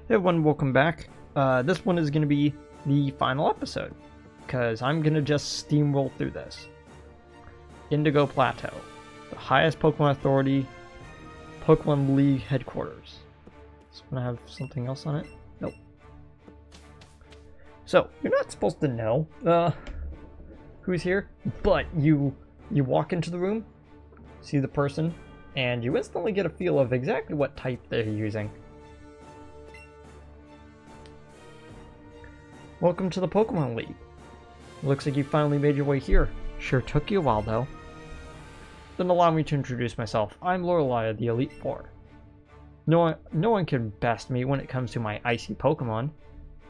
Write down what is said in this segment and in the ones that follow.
Hey everyone, welcome back. This one is going to be the final episode, because I'm going to just steamroll through this. Indigo Plateau, the highest Pokemon Authority, Pokemon League headquarters. Is it going to have something else on it? Nope. So, you're not supposed to know who's here, but you walk into the room, see the person, and you instantly get a feel of exactly what type they're using. Welcome to the Pokemon League. Looks like you finally made your way here. Sure took you a while though. Then allow me to introduce myself. I'm Lorelei of the Elite Four. No one can best me when it comes to my icy Pokemon.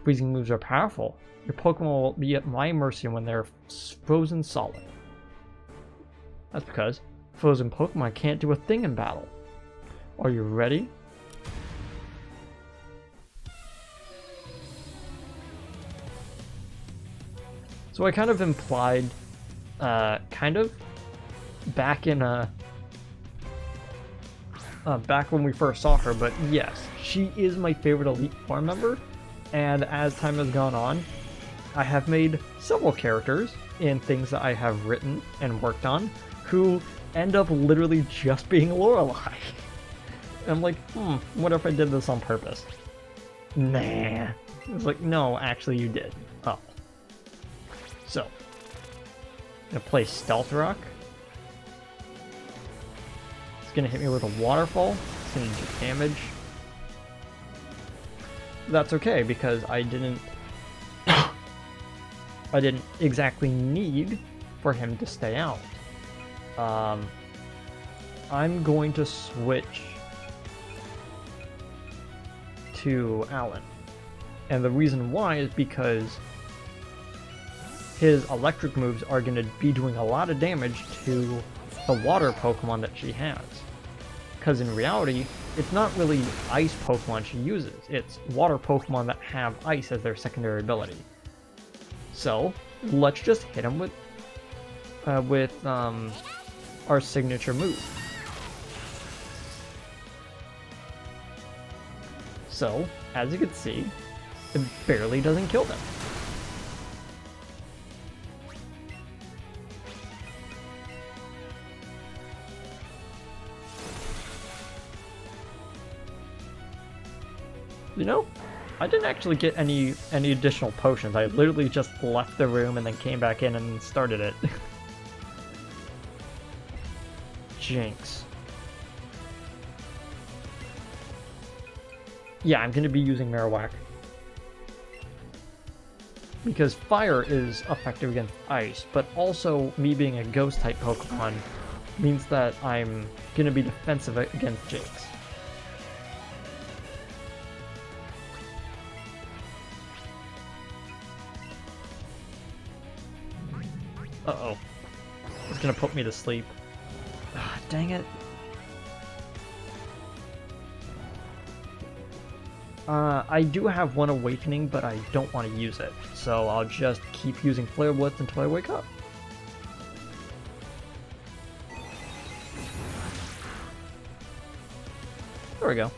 Freezing moves are powerful. Your Pokemon will be at my mercy when they're frozen solid. That's because frozen Pokemon can't do a thing in battle. Are you ready? So I kind of implied, back when we first saw her, but yes, she is my favorite Elite Four member, and as time has gone on, I have made several characters in things that I have written and worked on, who end up literally just being Lorelei. I'm like, what if I did this on purpose? Nah. It's like, no, actually you did. Oh. So, I'm gonna play Stealth Rock. It's gonna hit me with a waterfall. It's gonna do damage. That's okay because I didn't exactly need for him to stay out. I'm going to switch to Alan, and the reason why is because his electric moves are going to be doing a lot of damage to the water Pokemon that she has. Because in reality, it's not really ice Pokemon she uses, it's water Pokemon that have ice as their secondary ability. So, let's just hit him with our signature move. So, as you can see, it barely doesn't kill them. You know, I didn't actually get any additional potions. I literally just left the room and then came back in and started it. Jinx. Yeah, I'm going to be using Marowak. Because fire is effective against ice, but also me being a ghost-type Pokemon means that I'm going to be defensive against Jinx. Uh-oh. It's gonna put me to sleep. Ah, dang it. I do have one awakening, but I don't want to use it. So I'll just keep using Flare Blitz until I wake up. There we go.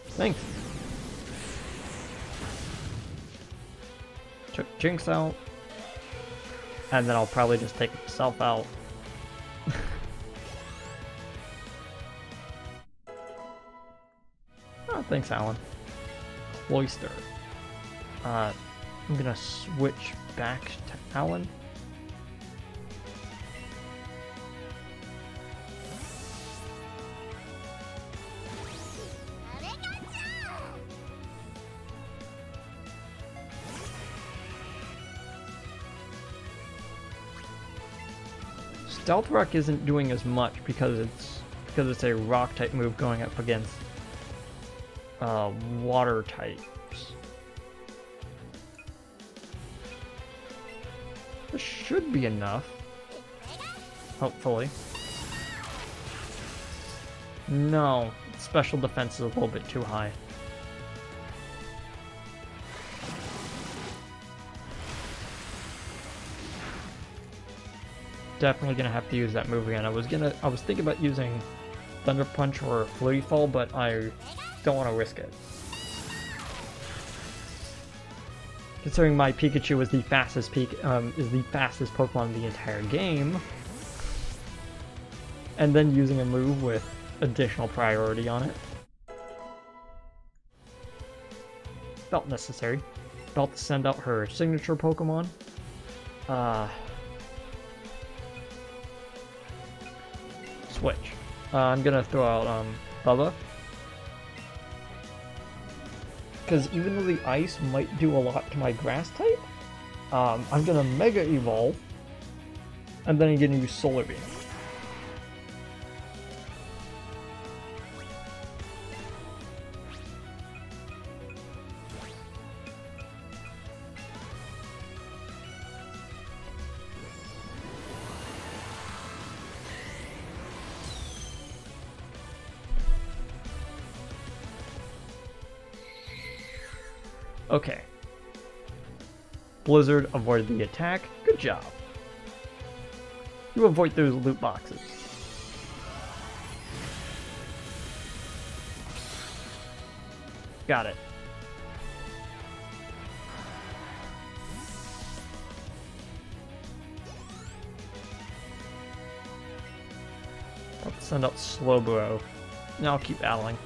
Thanks. Took Jinx out. And then I'll probably just take myself out. Oh, thanks, Alan. Cloyster. I'm gonna switch back to Alan. Stealth Rock isn't doing as much because it's a rock type move going up against water types. This should be enough. Hopefully. No, special defense is a little bit too high. Definitely gonna have to use that move again. I was thinking about using Thunder Punch or Flurry Fall, but I don't want to risk it. Considering my Pikachu is the fastest Pokemon in the entire game, and then using a move with additional priority on it felt necessary. About to send out her signature Pokemon. Switch. I'm gonna throw out Bubba. Because even though the ice might do a lot to my grass type, I'm gonna Mega Evolve, and then I'm gonna use Solar Beam. Okay. Blizzard avoided the attack. Good job. You avoid those loot boxes. Got it. I'll send out Slowbro. Now I'll keep battling.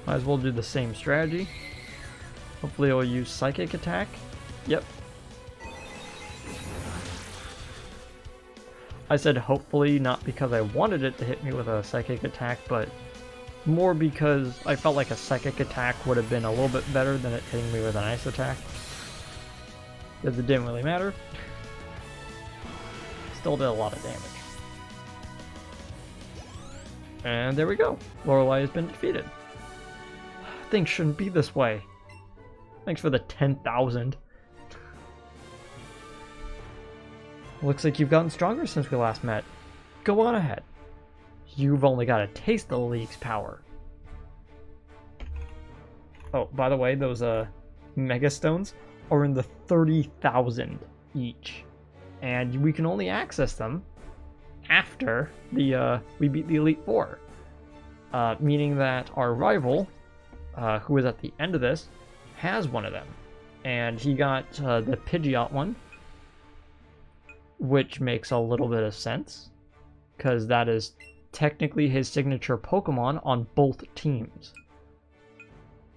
Might as well do the same strategy. Hopefully it'll use Psychic Attack. Yep. I said hopefully, not because I wanted it to hit me with a Psychic Attack, but more because I felt like a Psychic Attack would have been a little bit better than it hitting me with an Ice Attack. Because it didn't really matter. Still did a lot of damage. And there we go. Lorelei has been defeated. Things shouldn't be this way. Thanks for the 10,000. Looks like you've gotten stronger since we last met. Go on ahead. You've only got a taste of the League's power. Oh, by the way, those Mega Stones are in the 30,000 each. And we can only access them after we beat the Elite Four. Meaning that our rival, who is at the end of this, has one of them. And he got the Pidgeot one, which makes a little bit of sense, because that is technically his signature Pokemon on both teams.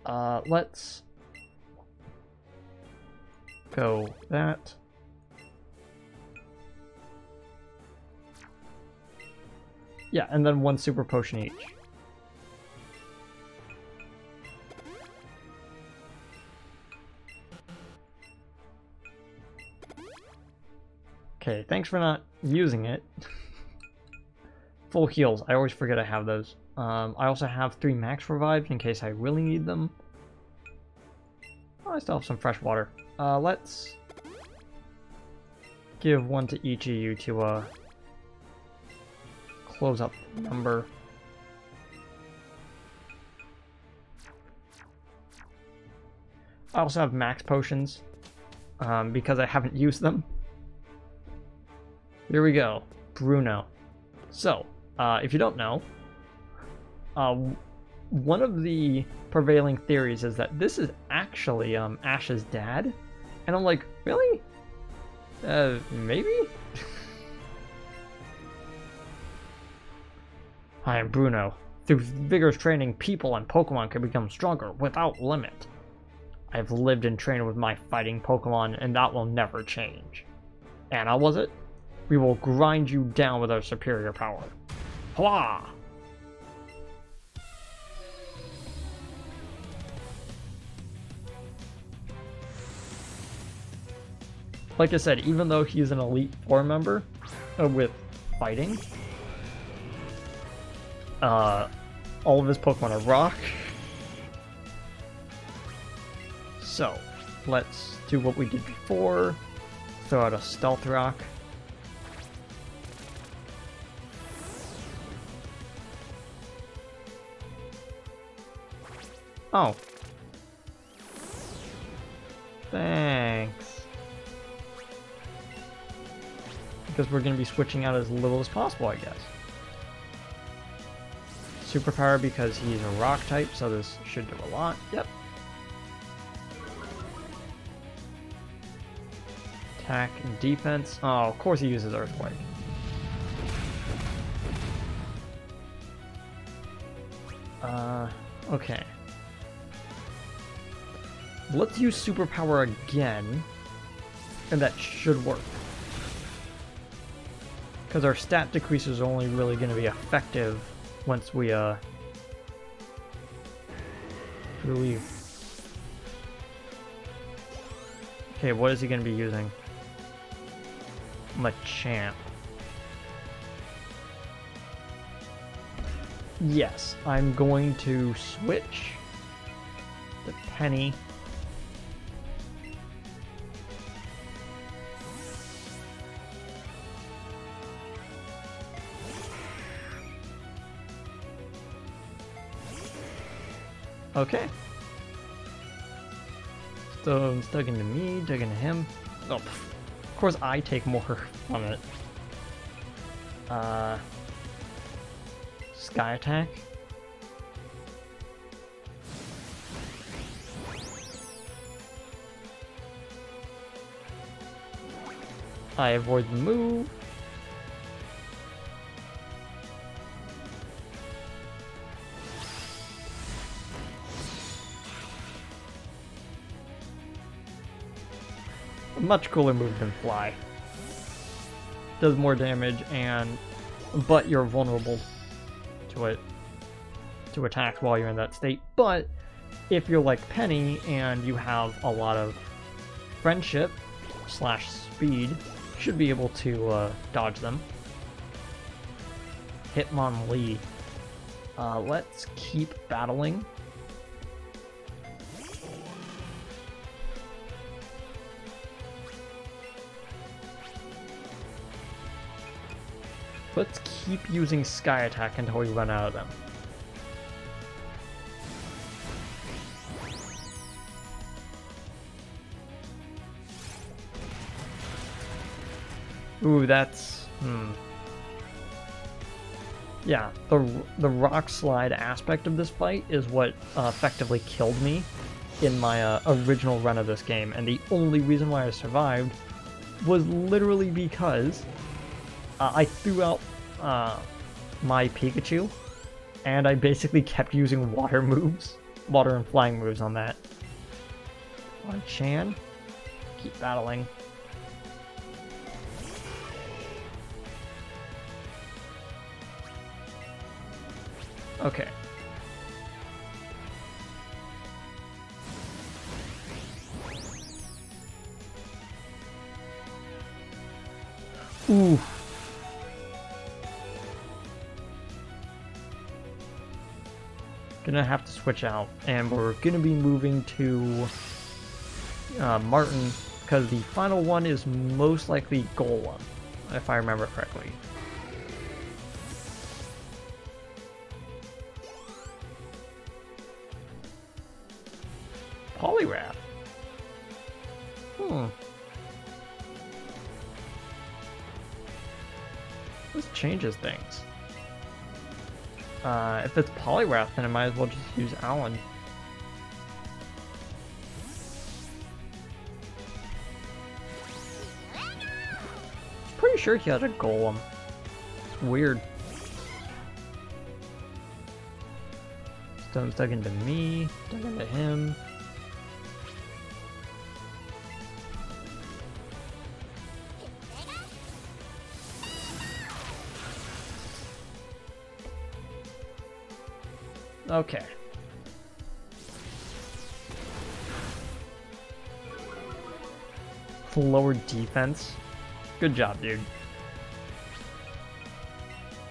Let's go that. Yeah, and then one Super Potion each. Okay, thanks for not using it. Full heals. I always forget I have those. I also have 3 max revives in case I really need them. Oh, I still have some fresh water. Let's give one to each of you to close up the number. I also have max potions because I haven't used them. Here we go, Bruno. So, if you don't know, one of the prevailing theories is that this is actually Ash's dad, and I'm like, really? Maybe? I am Bruno. Through vigorous training, people and Pokemon can become stronger without limit. I've lived and trained with my fighting Pokemon, and that will never change. Anna, was it? We will grind you down with our superior power. Hwah! Like I said, even though he's an Elite Four member with fighting, all of his Pokemon are rock. So, let's do what we did before. Throw out a Stealth Rock. Oh. Thanks. because we're going to be switching out as little as possible, I guess. Superpower because he's a rock type, so this should do a lot. Yep. Attack and defense. Oh, of course he uses Earthquake. Okay. Let's use Superpower again, and that should work. Because our stat decreases are only really going to be effective once we, really... Okay, what is he going to be using? Machamp. Yes, I'm going to switch the Penny. Okay. So, stuck into me, dug into him. Oh, of course I take more from it. Sky Attack. I avoid the move. A much cooler move than Fly. Does more damage but you're vulnerable to it, to attacks while you're in that state. But if you're like Penny and you have a lot of friendship / speed, you should be able to dodge them. Hitmonlee. Let's keep battling. Let's keep using Sky Attack until we run out of them. Ooh, that's... Yeah, the rock slide aspect of this fight is what effectively killed me in my original run of this game, and the only reason why I survived was literally because I threw out my Pikachu, and I basically kept using water moves, water and flying moves on that. On Chan, keep battling. Okay. Ooh. Gonna have to switch out, and we're gonna be moving to Martin, because the final one is most likely Golem, if I remember correctly. Poliwrath. This changes things. If it's Poliwrath, then I might as well just use Alan. Pretty sure he had a Golem. It's weird. Stone's dug into me, dug into him. Okay. Lower defense. Good job, dude.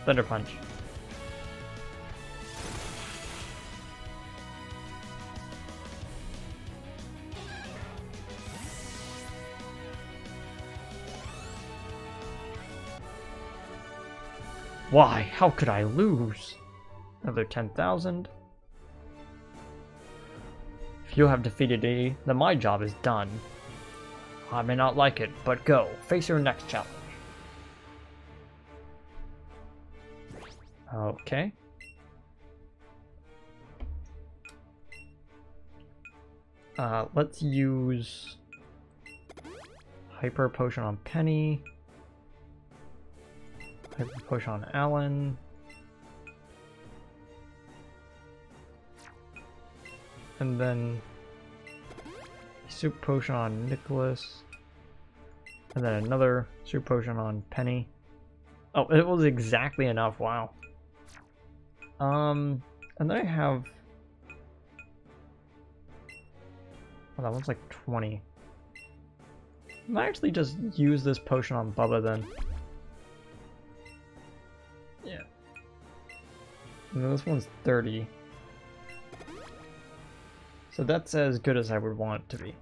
Thunder Punch. Why? How could I lose? Another 10,000. If you have defeated me, then my job is done. I may not like it, but go. Face your next challenge. Okay. Let's use Hyper Potion on Penny. Hyper Potion on Alan. And then Super Potion on Nicholas. And then another Super Potion on Penny. Oh, it was exactly enough, wow. And then I have... Oh, that one's like 20. I might actually just use this potion on Bubba then. Yeah. And then this one's 30. So that's as good as I would want it to be.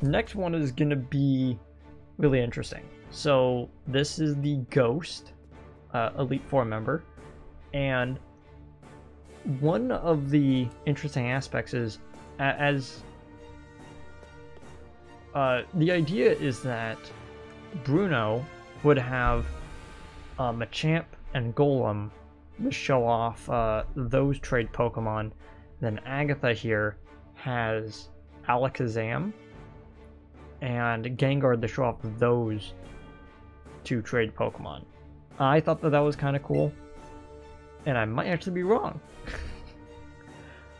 Next one is going to be really interesting. So this is the Ghost Elite Four member, and one of the interesting aspects is the idea is that Bruno would have Machamp and Golem to show off those trade Pokemon. Then Agatha here has Alakazam and Gengar to show off those two trade Pokemon. I thought that was kind of cool, and I might actually be wrong.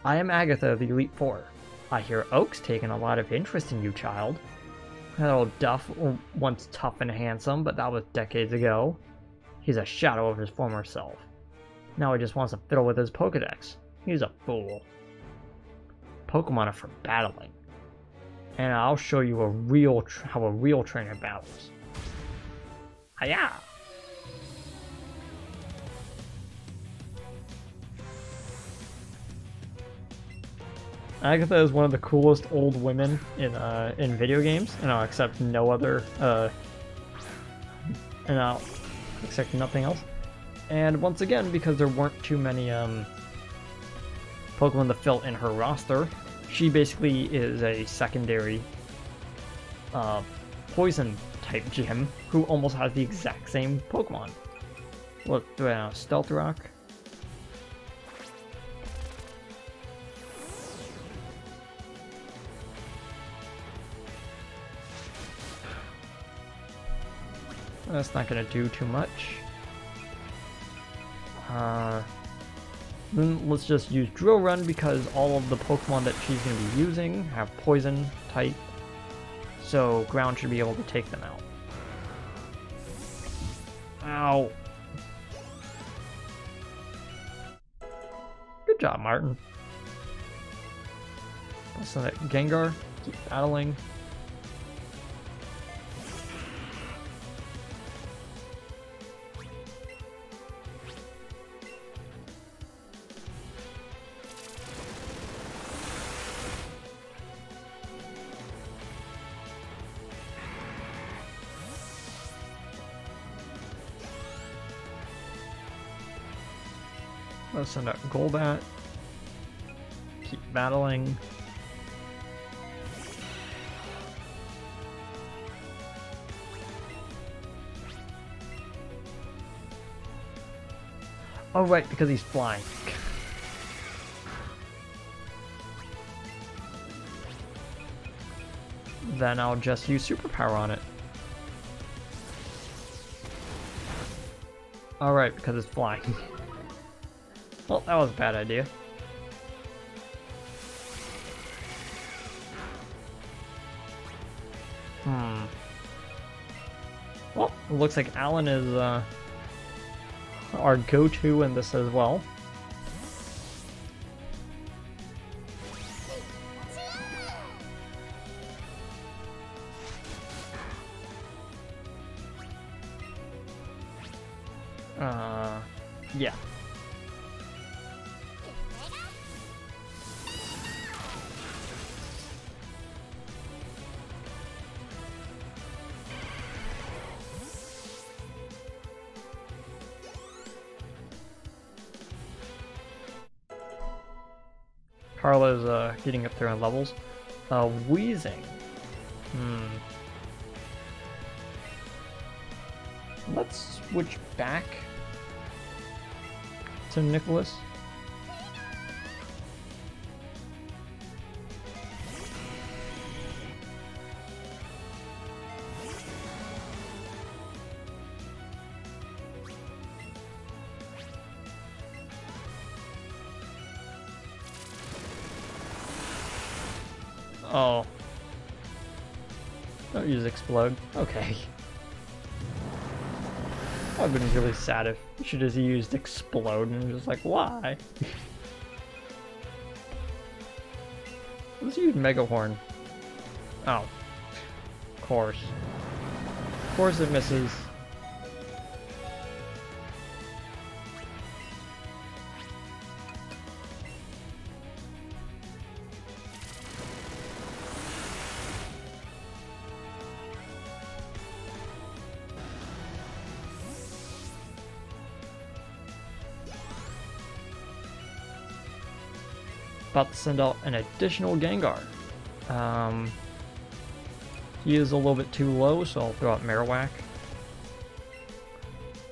I am Agatha of the Elite Four. I hear Oak's taken a lot of interest in you, child. That old Duff, once tough and handsome, but that was decades ago. He's a shadow of his former self. Now he just wants to fiddle with his Pokedex. He's a fool. Pokemon are for battling. And I'll show you how a real trainer battles. Hiya! Agatha is one of the coolest old women in video games, and I'll accept no other, and I'll accept nothing else. And once again, because there weren't too many Pokemon to fill in her roster, she basically is a secondary poison type gym who almost has the exact same Pokemon. Look, do I have Stealth Rock? That's not going to do too much. Then let's just use Drill Run because all of the Pokemon that she's going to be using have Poison type, so Ground should be able to take them out. Ow! Good job, Martin. So that Gengar, keep battling. Let's send out Golbat. Keep battling. Oh right, because he's flying. Then I'll just use Superpower on it. Alright, because it's flying. Well, that was a bad idea. Well, it looks like Alan is our go-to in this as well. Yeah. Carla's getting up there in levels. Wheezing. let's switch back to Nicholas. Oh. Don't use explode. Okay. I've been really sad if you should have used explode and just like, why? Let's use Mega Horn. Oh. Of course. Of course it misses. About to send out an additional Gengar. He is a little bit too low, so I'll throw out Marowak.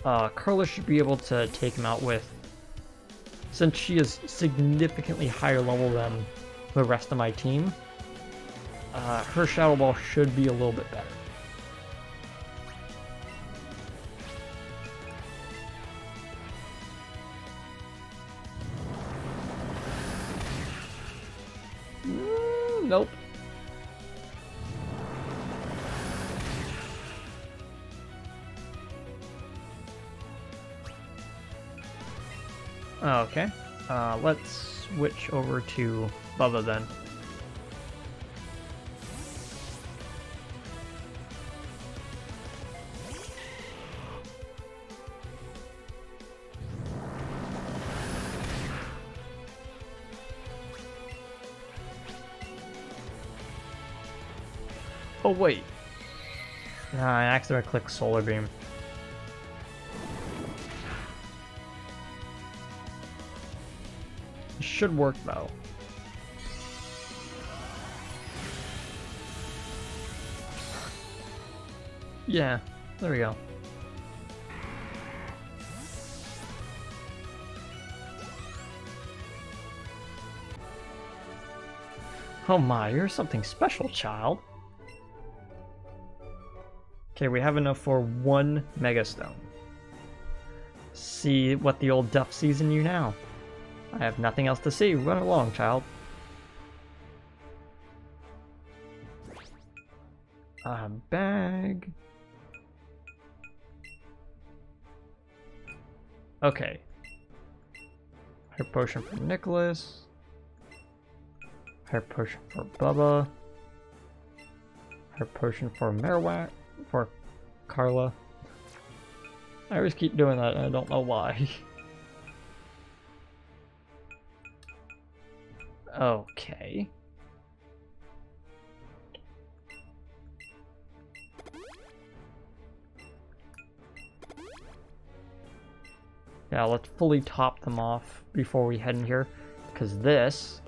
Carla should be able to take him out with, since she is significantly higher level than the rest of my team, her Shadow Ball should be a little bit better. Nope. Okay. Let's switch over to Bubba then. Oh wait. Nah, I accidentally clicked Solar Beam. It should work though. Yeah, there we go. Oh my, you're something special, child. Okay, we have enough for one Mega Stone. See what the old duff sees in you now. I have nothing else to see. Run along, child. A bag. Okay. Hyper Potion for Nicholas. Hyper Potion for Bubba. Hyper Potion for Marowak. For Carla. I always keep doing that and I don't know why. Okay. Yeah, let's fully top them off before we head in here, because this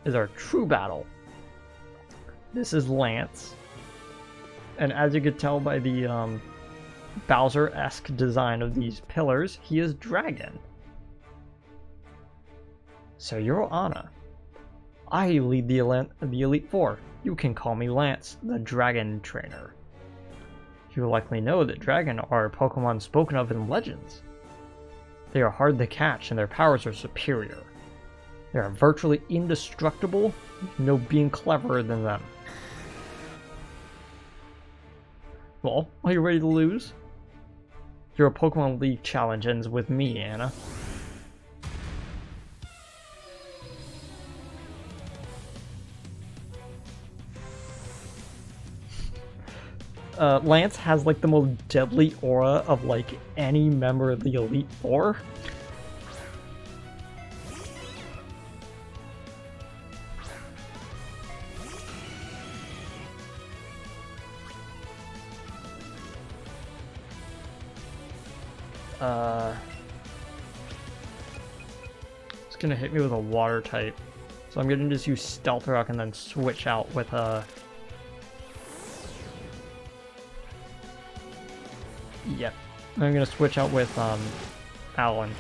is our true battle. This is Lance. And as you could tell by the Bowser-esque design of these pillars, he is Dragon. So you're Anna. I lead the Elite Four. You can call me Lance, the Dragon Trainer. You likely know that Dragon are Pokemon spoken of in legends. They are hard to catch and their powers are superior. They are virtually indestructible, no being cleverer than them. Well, are you ready to lose? Your Pokemon League challenge ends with me, Anna. Lance has like the most deadly aura of like any member of the Elite Four. It's gonna hit me with a water type. So I'm gonna just use Stealth Rock and then switch out with a... Yep. I'm gonna switch out with Alan.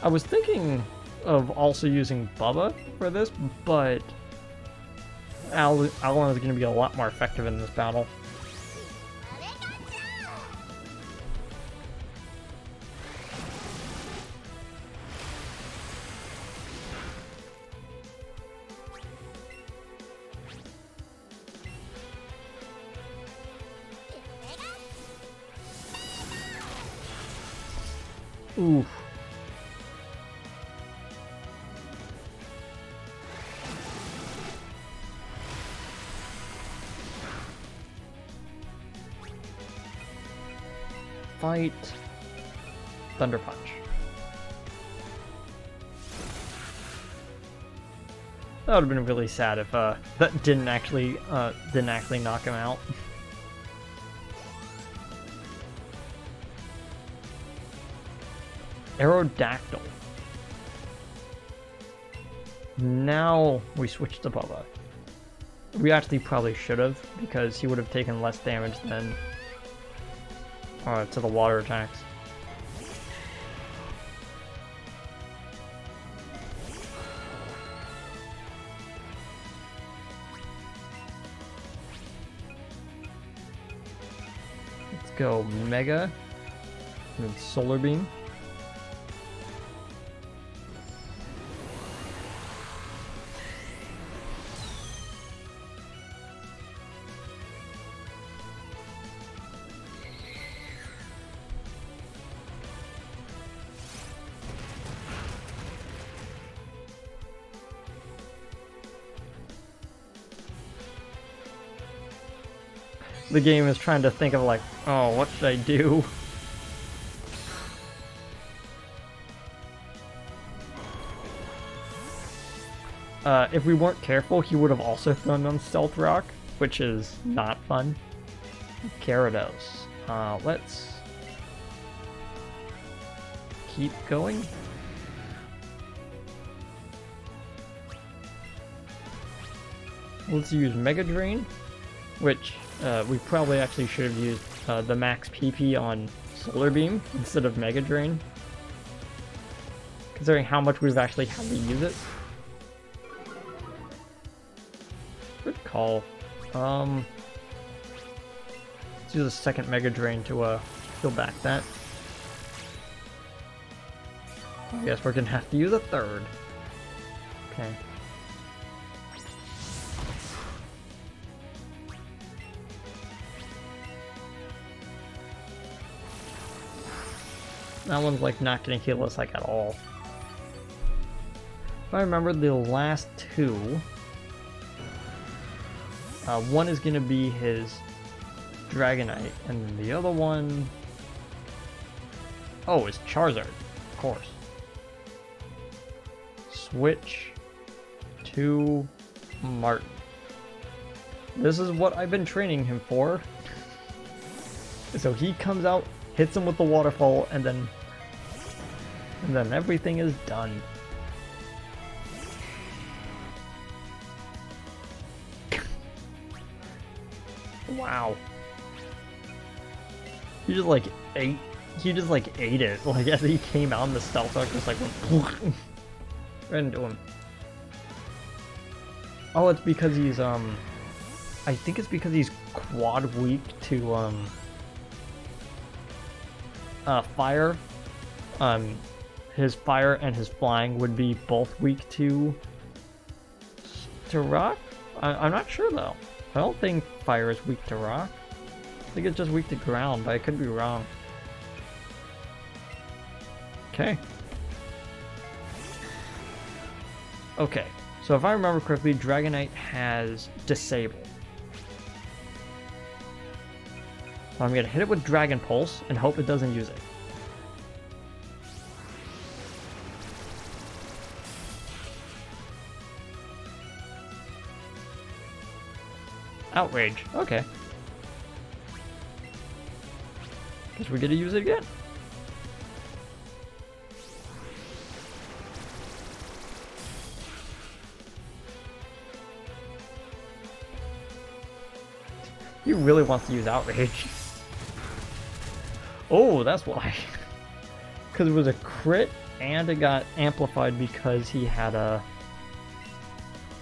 I was thinking of also using Bubba for this, but Alan is going to be a lot more effective in this battle. Oof. Fight. Thunder Punch. That would have been really sad if that didn't actually knock him out. Aerodactyl. Now we switch to Bubba. We actually probably should have, because he would have taken less damage than to the water attacks. Let's go Mega with Solar Beam. The game is trying to think of like, oh, what should I do? If we weren't careful, he would have also thrown on Stealth Rock, which is not fun. Gyarados. Let's keep going. Let's use Mega Drain, which we probably actually should have used the max PP on Solar Beam instead of Mega Drain, considering how much we've actually had to use it. Good call. Let's use a second Mega Drain to heal back that. I guess we're gonna have to use a third. Okay. That one's like not gonna heal us like at all. If I remember the last two, one is gonna be his Dragonite, and then the other one, oh, it's Charizard, of course. Switch to Martin. This is what I've been training him for. So he comes out, hits him with the waterfall, and then everything is done. Wow. He just like ate it. Like as he came out in the stealth arc, just like went right into him. Oh, it's because he's I think it's because he's quad weak to fire. His fire and his flying would be both weak to rock? I'm not sure though. I don't think fire is weak to rock. I think it's just weak to ground, but I could be wrong. Okay. Okay, so if I remember correctly, Dragonite has Disable. So I'm gonna hit it with Dragon Pulse and hope it doesn't use it. Outrage. Okay. Guess we're gonna use it again. He really wants to use Outrage. Oh, that's why. Because it was a crit, and it got amplified because he had a...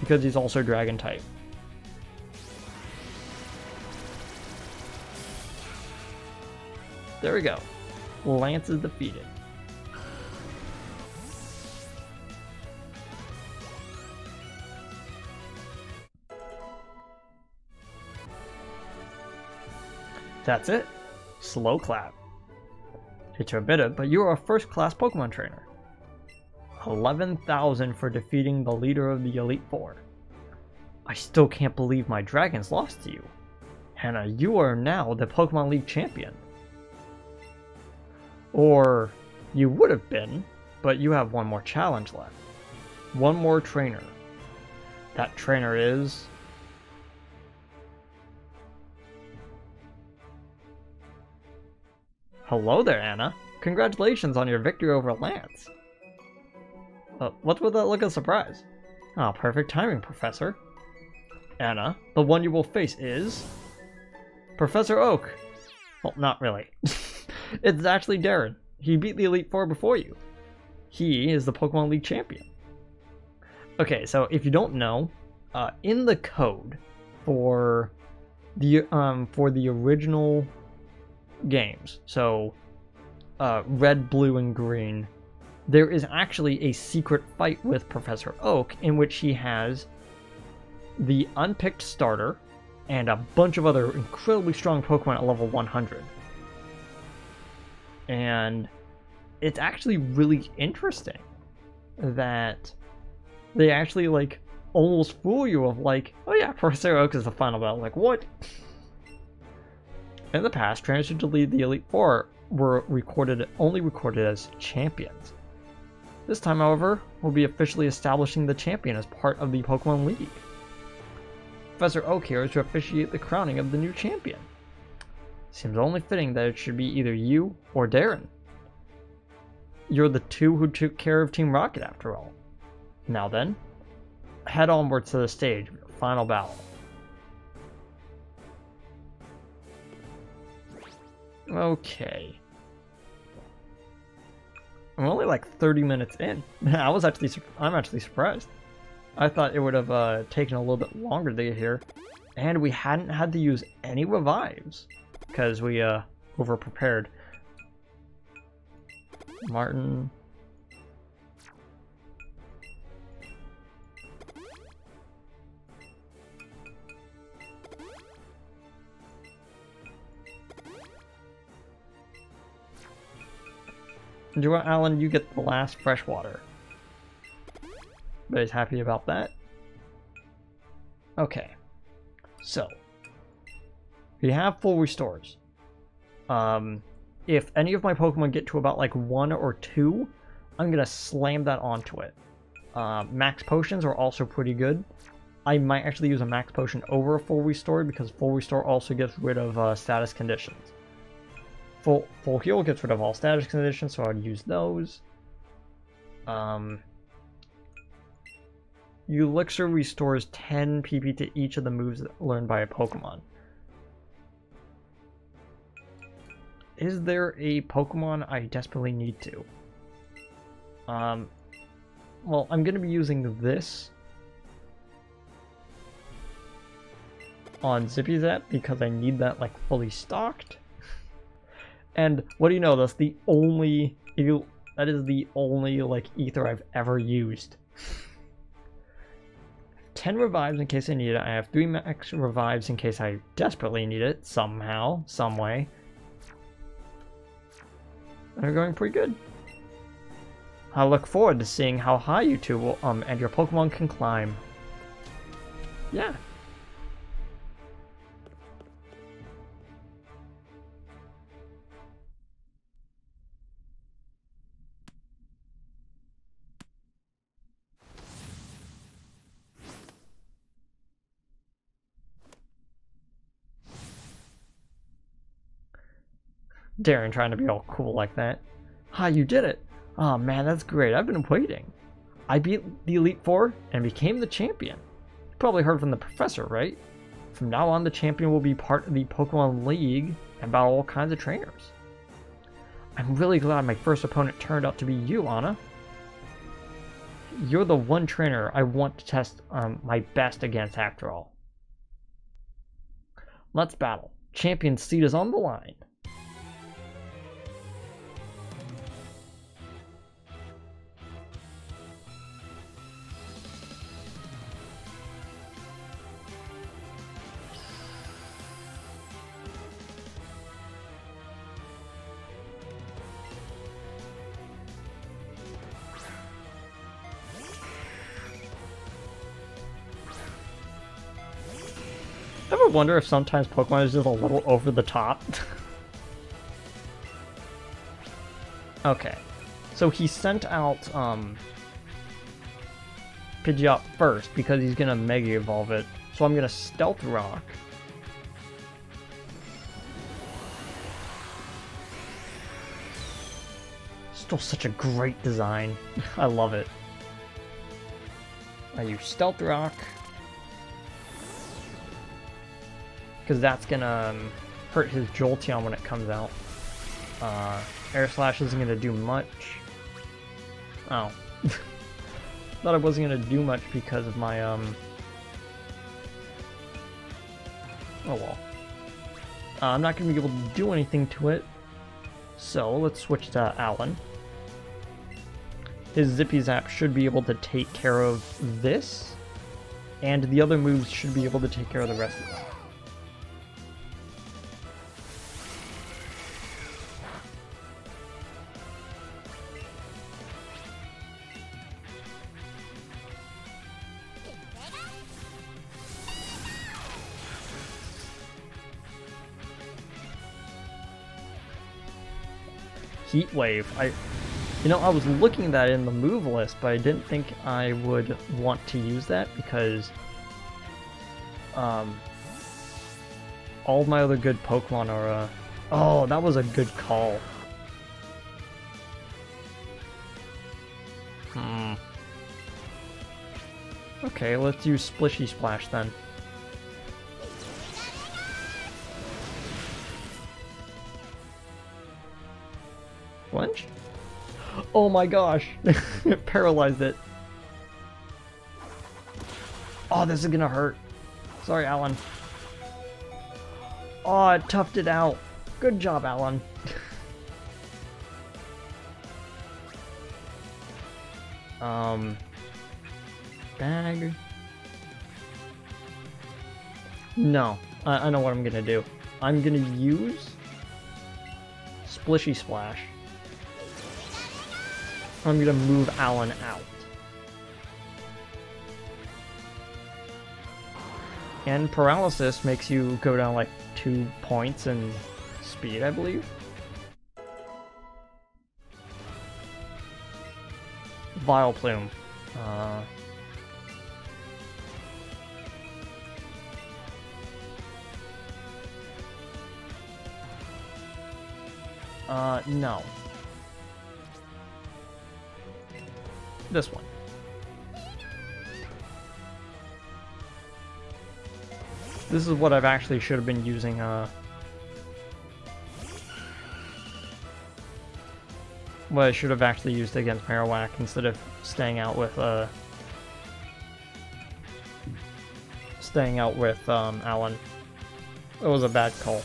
because he's also Dragon type. There we go. Lance is defeated. That's it. Slow clap. It's a bit, but you are a first-class Pokemon trainer. 11,000 for defeating the leader of the Elite Four. I still can't believe my dragons lost to you. Hannah, you are now the Pokemon League champion. Or you would have been, but you have one more challenge left. One more trainer. That trainer is... Hello there, Anna. Congratulations on your victory over Lance. What's with that look of surprise? Ah, perfect timing, Professor. Anna, the one you will face is... Professor Oak. Well, not really. It's actually Darren. He beat the Elite Four before you. He is the Pokemon League champion. Okay, so if you don't know, in the code for the original games, so red, blue, and green, there is actually a secret fight with Professor Oak in which he has the unpicked starter and a bunch of other incredibly strong Pokemon at level 100. And it's actually really interesting that they actually like almost fool you of like, oh yeah, Professor Oak is the final battle. Like, what? In the past, trainers who lead the Elite Four were only recorded as champions. This time, however, we'll be officially establishing the champion as part of the Pokemon League. Professor Oak here is to officiate the crowning of the new champion. Seems only fitting that it should be either you or Darren. You're the two who took care of Team Rocket after all. Now then, head onwards to the stage for your final battle. Okay. I'm only like 30 minutes in. I'm actually surprised. I thought it would have taken a little bit longer to get here. And we hadn't had to use any revives because we over prepared. Martin. Do you want, Alan, you get the last freshwater. But he's happy about that. Okay. So. We have full restores. If any of my Pokemon get to about like 1 or 2, I'm going to slam that onto it. Max potions are also pretty good. I might actually use a max potion over a full restore because full restore also gets rid of status conditions. Full heal gets rid of all status conditions, so I'd use those. Elixir restores 10 PP to each of the moves learned by a Pokemon. Is there a Pokemon I desperately need to? Well, I'm going to be using this on Zippy Zap because I need that like fully stocked. And what do you know? That is the only like ether I've ever used. 10 revives in case I need it. I have 3 max revives in case I desperately need it somehow, some way. They're going pretty good. I look forward to seeing how high you two will, and your Pokemon can climb. Yeah. Darren trying to be all cool like that. Ah, you did it! Oh man, that's great. I've been waiting. I beat the Elite Four and became the champion. You probably heard from the professor, right? From now on, the champion will be part of the Pokemon League and battle all kinds of trainers. I'm really glad my first opponent turned out to be you, Anna. You're the one trainer I want to test my best against after all. Let's battle. Champion's seat is on the line. Ever wonder if sometimes Pokemon is just a little over the top? Okay, so he sent out Pidgeot first because he's gonna Mega Evolve it. So I'm gonna Stealth Rock. Still such a great design. I love it. I use Stealth Rock. Because that's gonna hurt his Jolteon when it comes out. Air Slash isn't gonna do much. Oh. Thought I wasn't gonna do much because of my, Oh well. I'm not gonna be able to do anything to it. So, let's switch to Alan. His Zippy Zap should be able to take care of this. And the other moves should be able to take care of the rest of them. Heat Wave. I was looking at that in the move list, but I didn't think I would want to use that because all of my other good Pokemon are oh, that was a good call. Okay, let's use Splishy Splash then. Flinch? Oh my gosh! It paralyzed it. Oh, this is gonna hurt. Sorry, Alan. Oh, it toughed it out. Good job, Alan. Bag. No, I know what I'm gonna do. I'm gonna use Splishy Splash. I'm gonna move Alan out. And Paralysis makes you go down like 2 points in speed, I believe. Vileplume. No. This one. This is what I've actually should have been using, what I should have actually used against Marowak instead of staying out with, Alan. It was a bad call.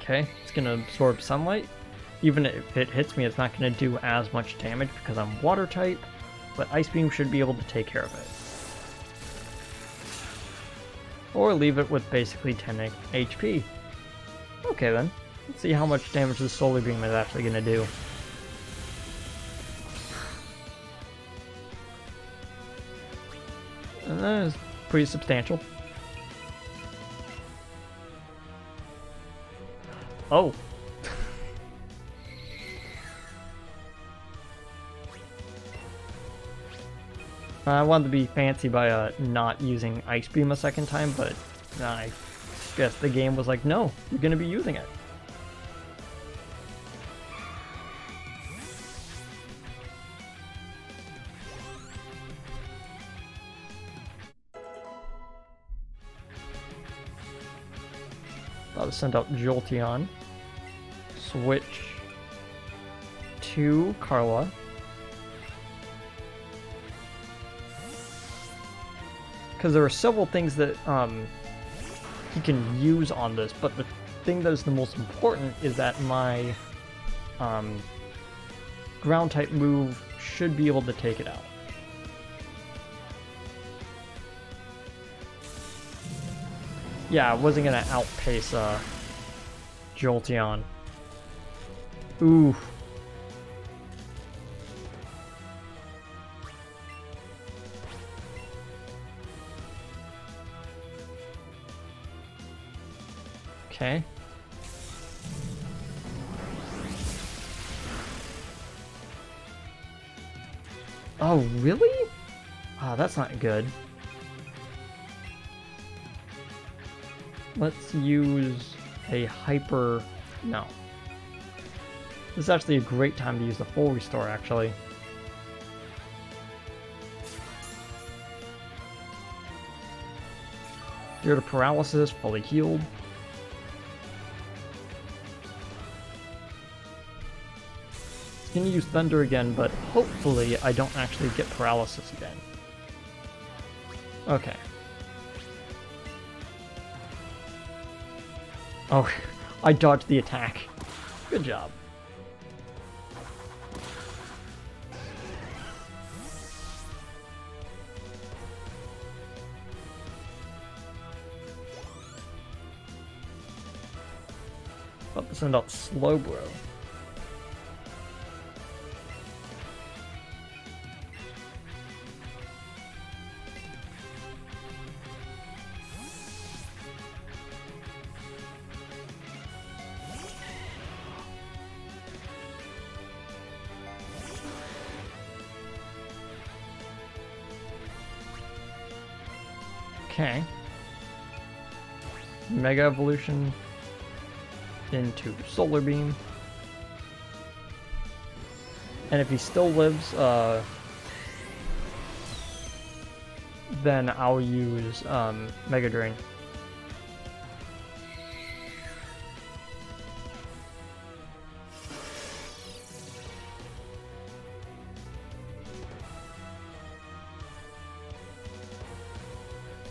Okay, it's gonna absorb sunlight. Even if it hits me, it's not gonna do as much damage because I'm water type, but Ice Beam should be able to take care of it. Or leave it with basically 10 HP. Okay then, let's see how much damage the Solar Beam is actually gonna do. And that is pretty substantial. Oh. I wanted to be fancy by not using Ice Beam a second time, but I guess the game was like, no, you're gonna be using it. I'll send out Jolteon. Switch to Carla. Because there are several things that he can use on this, but the thing that is the most important is that my ground type move should be able to take it out. Yeah, I wasn't gonna outpace Jolteon. Ooh. Okay. Oh, really? Ah, that's not good. Let's use a hyper... No. This is actually a great time to use the full restore, actually. Zero to paralysis, fully healed. It's gonna use Thunder again, but hopefully I don't actually get paralysis again. Okay. Oh, I dodged the attack. Good job. About to send out Slowbro. Okay. Mega Evolution into Solar Beam. And if he still lives, then I'll use Mega Drain.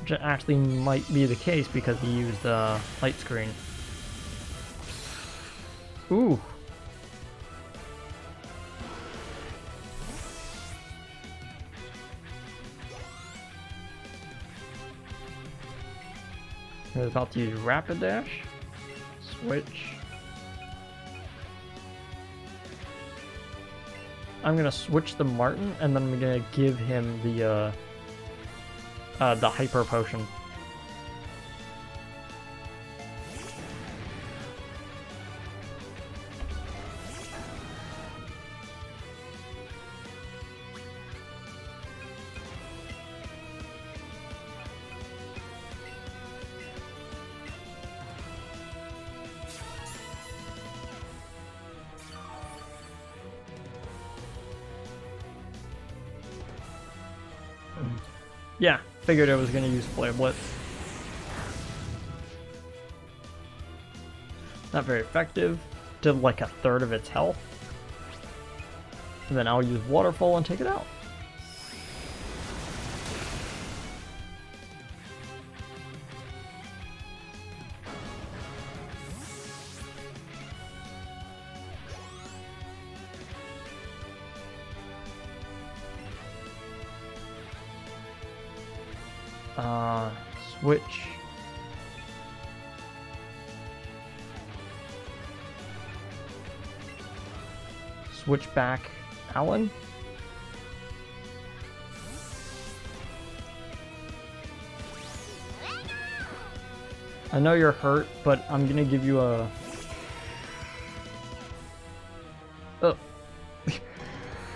Which actually might be the case because he used Light Screen. Ooh. I was about to use Rapid Dash. Switch. I'm gonna switch to Martin, and then I'm gonna give him the Hyper Potion. Yeah, figured I was gonna use Flare Blitz. Not very effective. Did like a third of its health. And then I'll use Waterfall and take it out. Switch. Switch back Alan. I know you're hurt, but I'm gonna give you a... Oh.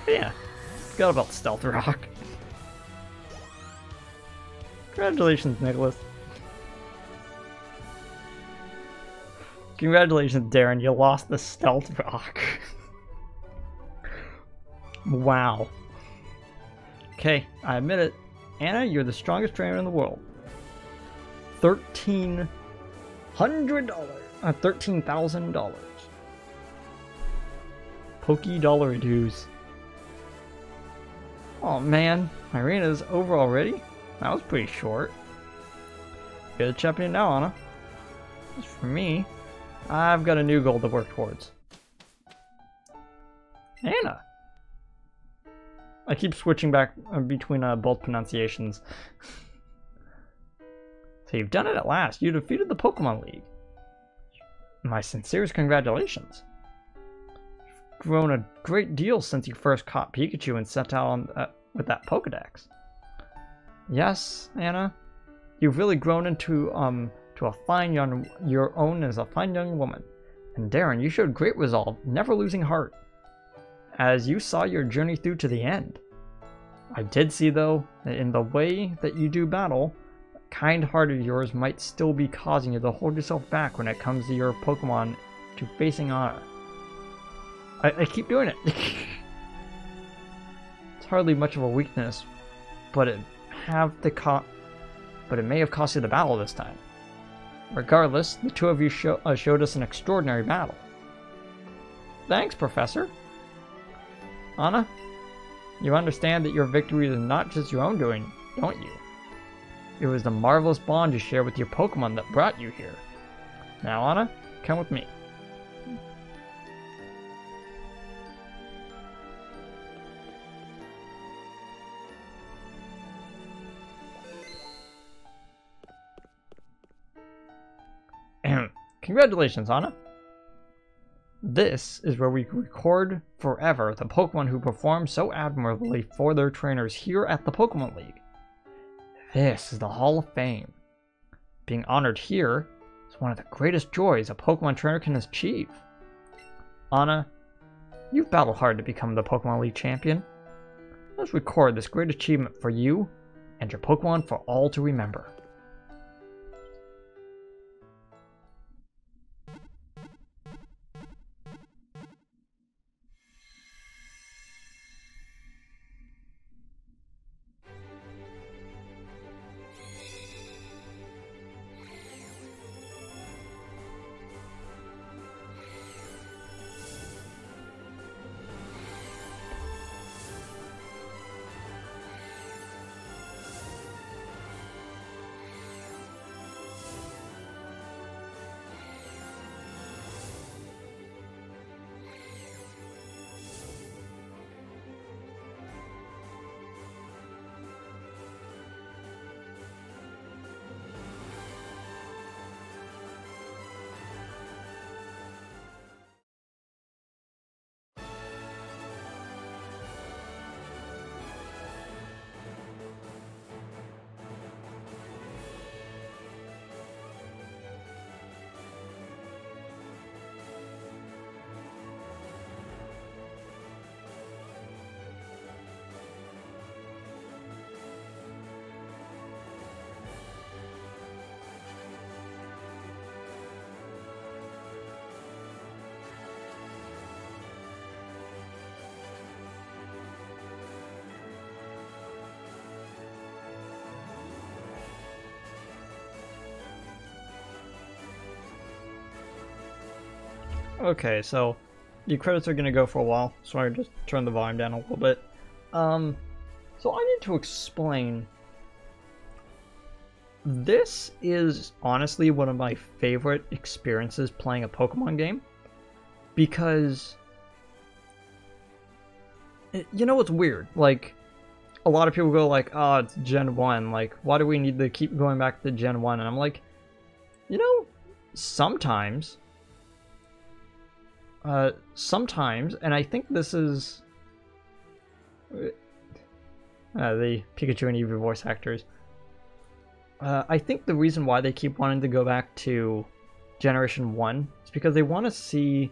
Yeah. Forgot about Stealth Rock. Congratulations, Nicholas. Congratulations, Darren. You lost the Stealth Rock. Wow. Okay, I admit it. Anna, you're the strongest trainer in the world. $1,300. $13,000. Pokey dollar dues. Oh man, my arena's over already? That was pretty short. You're the champion now, Anna. As for me, I've got a new goal to work towards. Anna! I keep switching back between both pronunciations. So you've done it at last. You defeated the Pokemon League. My sincerest congratulations. You've grown a great deal since you first caught Pikachu and set out on, with that Pokedex. Yes, Anna. You've really grown into to a fine your own as a fine young woman. And Darren, you showed great resolve, never losing heart, as you saw your journey through to the end. I did see, though, that in the way that you do battle, that kind heart of yours might still be causing you to hold yourself back when it comes to your Pokemon to facing Anna. I keep doing it. It's hardly much of a weakness, but it may have cost you the battle this time. Regardless, the two of you showed us an extraordinary battle. Thanks, Professor. Anna, you understand that your victory is not just your own doing, don't you? It was the marvelous bond you share with your Pokemon that brought you here. Now, Anna, come with me. Congratulations, Anna. This is where we record forever the Pokemon who performed so admirably for their trainers here at the Pokemon League. This is the Hall of Fame. Being honored here is one of the greatest joys a Pokemon trainer can achieve. Anna, you've battled hard to become the Pokemon League champion. Let's record this great achievement for you and your Pokemon for all to remember. Okay, so the credits are going to go for a while, so I just turn the volume down a little bit. So I need to explain. This is honestly one of my favorite experiences playing a Pokemon game, because, you know, it's weird. Like, a lot of people go like, oh, it's Gen 1, like, why do we need to keep going back to Gen 1? And I'm like, you know, sometimes, and I think this is the Pikachu and Eevee voice actors. I think the reason why they keep wanting to go back to Generation 1 is because they want to see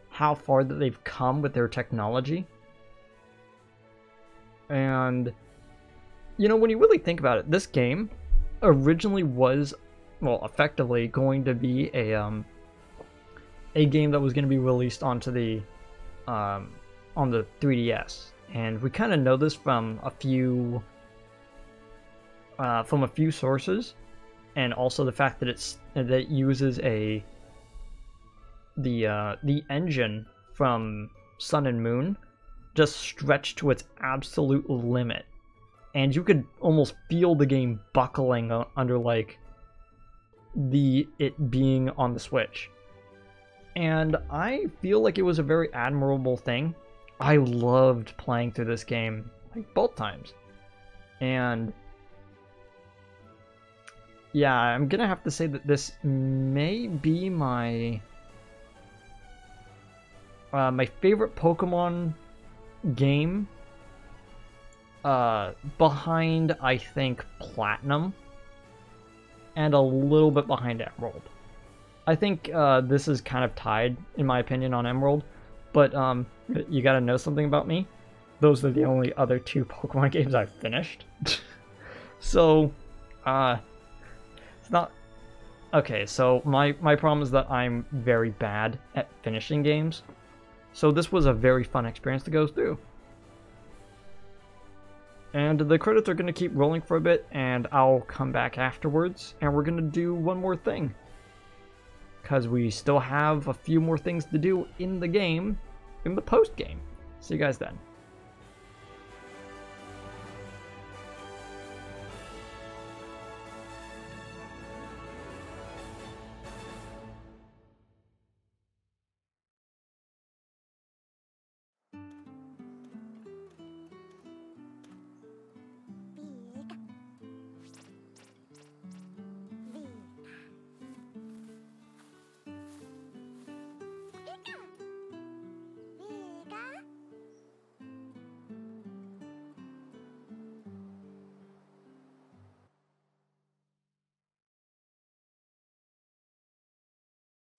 how far that they've come with their technology. And, you know, when you really think about it, this game originally was, well, effectively going to be a game that was going to be released onto the on the 3DS, and we kind of know this from a few sources, and also the fact that it uses a the engine from Sun and Moon just stretched to its absolute limit, and you could almost feel the game buckling under like it being on the Switch. And I feel like it was a very admirable thing. I loved playing through this game like both times. And yeah, I'm gonna have to say that this may be my my favorite Pokemon game, behind, I think, Platinum, and a little bit behind Emerald. I think this is kind of tied, in my opinion, on Emerald, but you gotta know something about me. Those are the only other 2 Pokemon games I've finished. So, it's not... Okay, so my problem is that I'm very bad at finishing games. So this was a very fun experience to go through. And the credits are going to keep rolling for a bit, and I'll come back afterwards, and we're going to do one more thing. Because we still have a few more things to do in the game, in the post-game. See you guys then.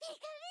Pikachu!